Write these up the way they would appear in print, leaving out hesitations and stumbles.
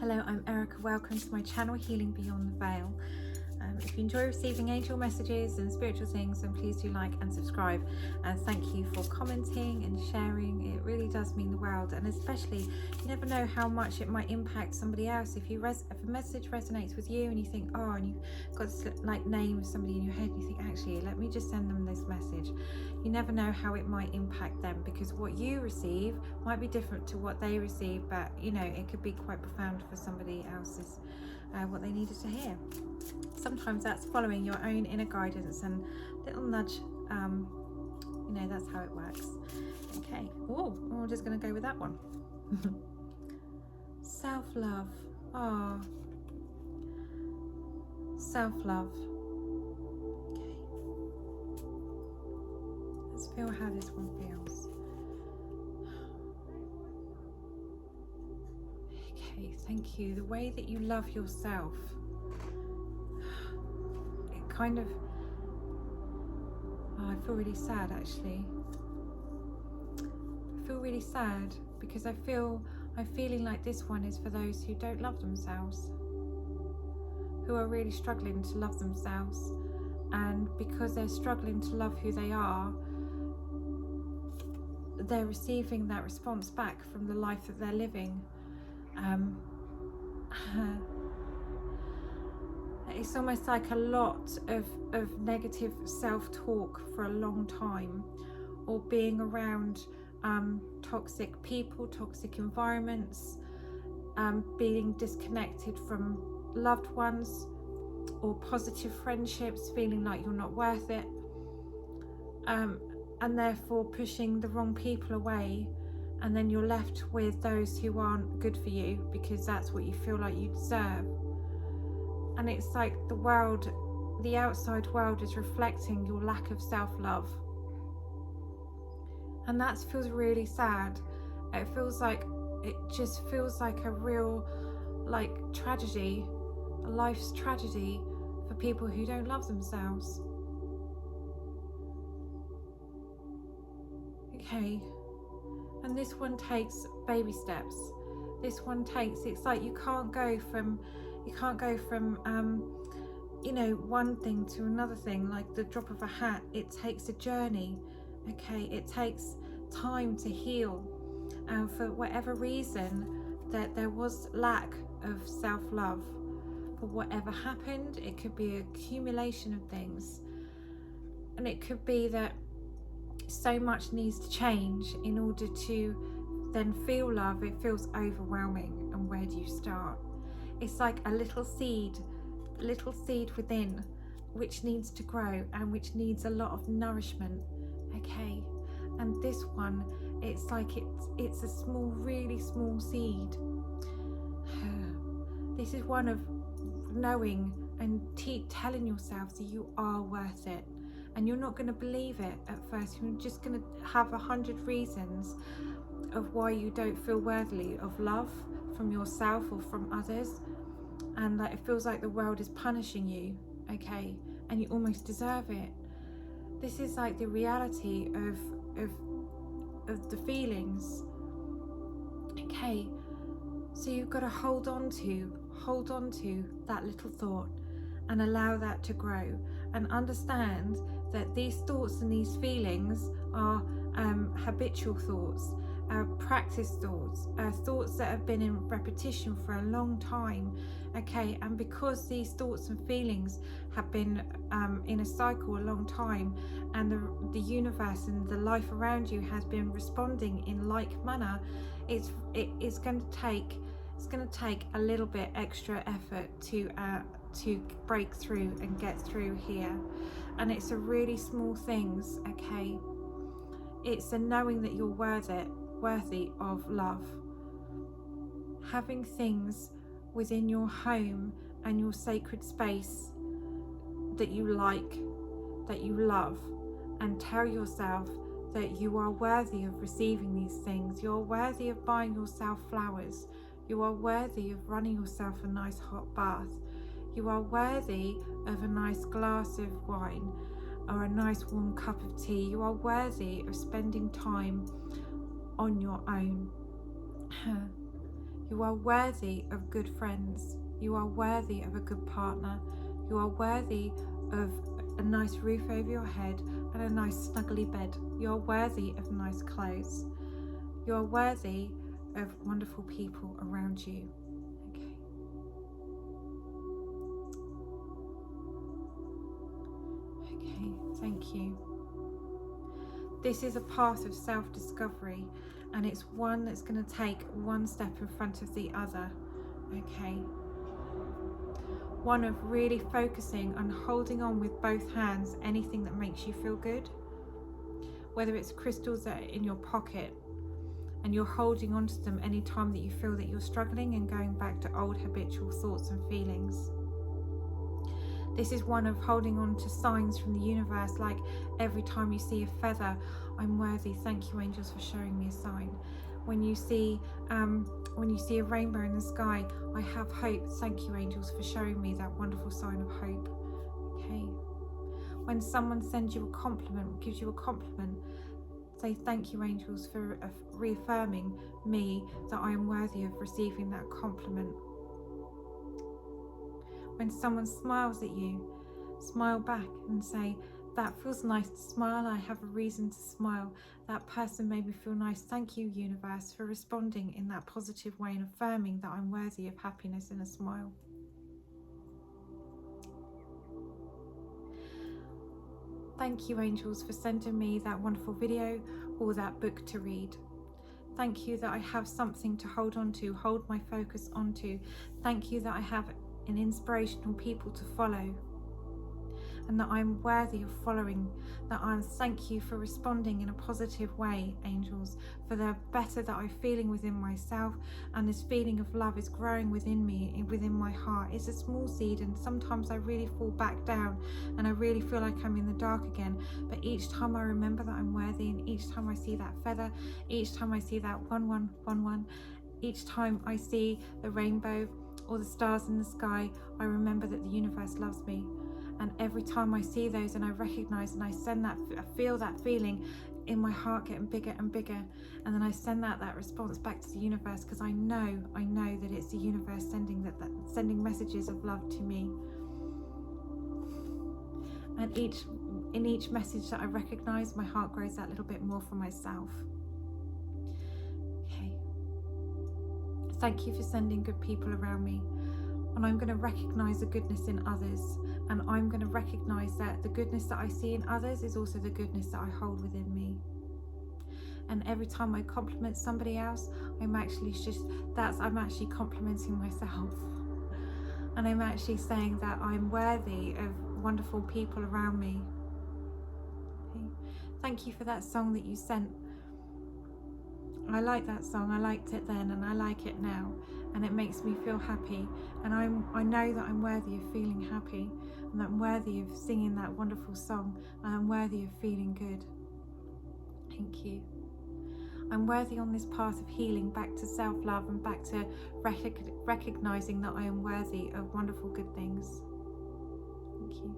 Hello, I'm Erica. Welcome to my channel, Healing Beyond the Veil. If you enjoy receiving angel messages and spiritual things, then please do like and subscribe. And thank you for commenting and sharing. It really does mean the world. And especially, you never know how much it might impact somebody else. If a message resonates with you and you think, oh, and you've got this like name of somebody in your head, and you think, actually, let me just send them this message. You never know how it might impact them, because what you receive might be different to what they receive, but you know, it could be quite profound for somebody else's what they needed to hear. Sometimes that's following your own inner guidance and little nudge, you know, that's how it works. Okay, we're just going to go with that one. Self-love. Oh, self-love. Okay, let's feel how this one feels. Okay, thank you. The way that you love yourself, it kind of, I feel really sad actually. I feel really sad because I'm feeling like this one is for those who don't love themselves, who are really struggling to love themselves, and because they're struggling to love who they are, they're receiving that response back from the life that they're living. It's almost like a lot of negative self-talk for a long time, or being around toxic people, toxic environments, being disconnected from loved ones, or positive friendships, feeling like you're not worth it, and therefore pushing the wrong people away, and then you're left with those who aren't good for you because that's what you feel like you deserve. And it's like the outside world is reflecting your lack of self-love, and that feels really sad. It just feels like a real tragedy, a life's tragedy for people who don't love themselves. Okay, and this one takes baby steps. This one takes, it's like you can't go from you know, one thing to another thing like the drop of a hat. It takes a journey. Okay, it takes time to heal, and for whatever reason that there was lack of self-love, for whatever happened, it could be an accumulation of things, and it could be that so much needs to change in order to then feel love. It feels overwhelming, and where do you start? It's like a little seed within, which needs to grow and which needs a lot of nourishment. Okay, and this one, it's like it's a small, really small seed. This is one of knowing and telling yourself that you are worth it, and you're not going to believe it at first. You're just going to have 100 reasons of why you don't feel worthy of love from yourself or from others, and like it feels like the world is punishing you. Okay, and you almost deserve it. This is like the reality of the feelings. Okay, so you've got to hold on to that little thought and allow that to grow, and understand that these thoughts and these feelings are habitual thoughts, practice thoughts, thoughts that have been in repetition for a long time. Okay, and because these thoughts and feelings have been in a cycle a long time, and the universe and the life around you has been responding in like manner, it's going to take a little bit extra effort to break through and get through here. And it's a really small things. Okay, it's a knowing that you're worthy of love, having things within your home and your sacred space that you like, that you love, and tell yourself that you are worthy of receiving these things. You're worthy of buying yourself flowers. You are worthy of running yourself a nice hot bath. You are worthy of a nice glass of wine or a nice warm cup of tea. You are worthy of spending time on your own. You are worthy of good friends. You are worthy of a good partner. You are worthy of a nice roof over your head and a nice snuggly bed. You are worthy of nice clothes. You are worthy of wonderful people around you. Okay. Okay, thank you. This is a path of self-discovery, and it's one that's going to take one step in front of the other. Okay. One of really focusing on holding on with both hands anything that makes you feel good, whether it's crystals that are in your pocket and you're holding on to them any time that you feel that you're struggling and going back to old habitual thoughts and feelings. This is one of holding on to signs from the universe, like every time you see a feather, I'm worthy, thank you angels for showing me a sign. When you see a rainbow in the sky, I have hope, thank you angels for showing me that wonderful sign of hope. Okay. When someone sends you a compliment, gives you a compliment, say thank you angels for reaffirming me that I am worthy of receiving that compliment. When someone smiles at you, smile back and say, that feels nice to smile, I have a reason to smile. That person made me feel nice. Thank you, universe, for responding in that positive way and affirming that I'm worthy of happiness and a smile. Thank you, angels, for sending me that wonderful video or that book to read. Thank you that I have something to hold on to, hold my focus onto. Thank you that I have an inspirational people to follow, and that I'm worthy of following. That I thank you for responding in a positive way, angels, for the better that I'm feeling within myself, and this feeling of love is growing within me, within my heart. It's a small seed, and sometimes I really fall back down and I really feel like I'm in the dark again, but each time I remember that I'm worthy, and each time I see that feather, each time I see that 1111, each time I see the rainbow or the stars in the sky, I remember that the universe loves me. And every time I see those and I recognize and I send that, I feel that feeling in my heart getting bigger and bigger, and then I send that response back to the universe, because I know that it's the universe sending messages of love to me. And in each message that I recognize, my heart grows that little bit more for myself. Okay. Thank you for sending good people around me. And I'm going to recognize the goodness in others, and I'm going to recognize that the goodness that I see in others is also the goodness that I hold within me. And every time I compliment somebody else, I'm actually complimenting myself, and I'm actually saying that I'm worthy of wonderful people around me. Okay. Thank you for that song that you sent. I like that song. I liked it then and I like it now, and it makes me feel happy, and I know that I'm worthy of feeling happy, and that I'm worthy of singing that wonderful song, and I'm worthy of feeling good. Thank you. I'm worthy on this path of healing back to self-love and back to recognizing that I am worthy of wonderful good things. Thank you.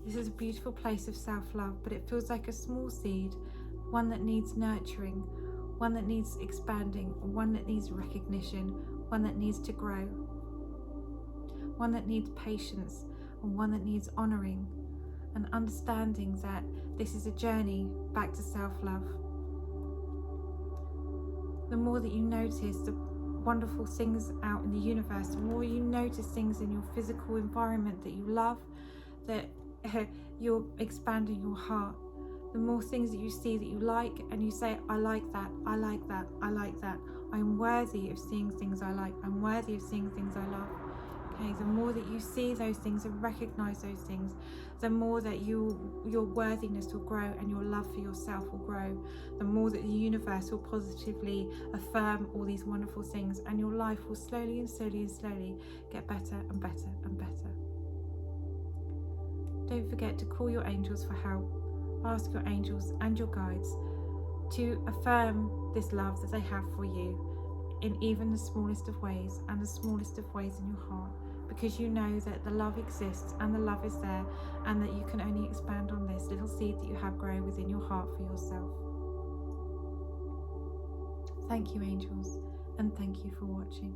This is a beautiful place of self-love, but it feels like a small seed, one that needs nurturing, one that needs expanding, one that needs recognition, one that needs to grow, one that needs patience, and one that needs honouring, and understanding that this is a journey back to self-love. The more that you notice the wonderful things out in the universe, the more you notice things in your physical environment that you love, that you're expanding your heart. The more things that you see that you like, and you say, I like that, I like that, I like that. I'm worthy of seeing things I like. I'm worthy of seeing things I love. Okay, the more that you see those things and recognize those things, the more that your worthiness will grow and your love for yourself will grow. The more that the universe will positively affirm all these wonderful things, and your life will slowly and slowly and slowly get better and better and better. Don't forget to call your angels for help. Ask your angels and your guides to affirm this love that they have for you in even the smallest of ways, and the smallest of ways in your heart, because you know that the love exists and the love is there, and that you can only expand on this little seed that you have grow within your heart for yourself. Thank you, angels, and thank you for watching.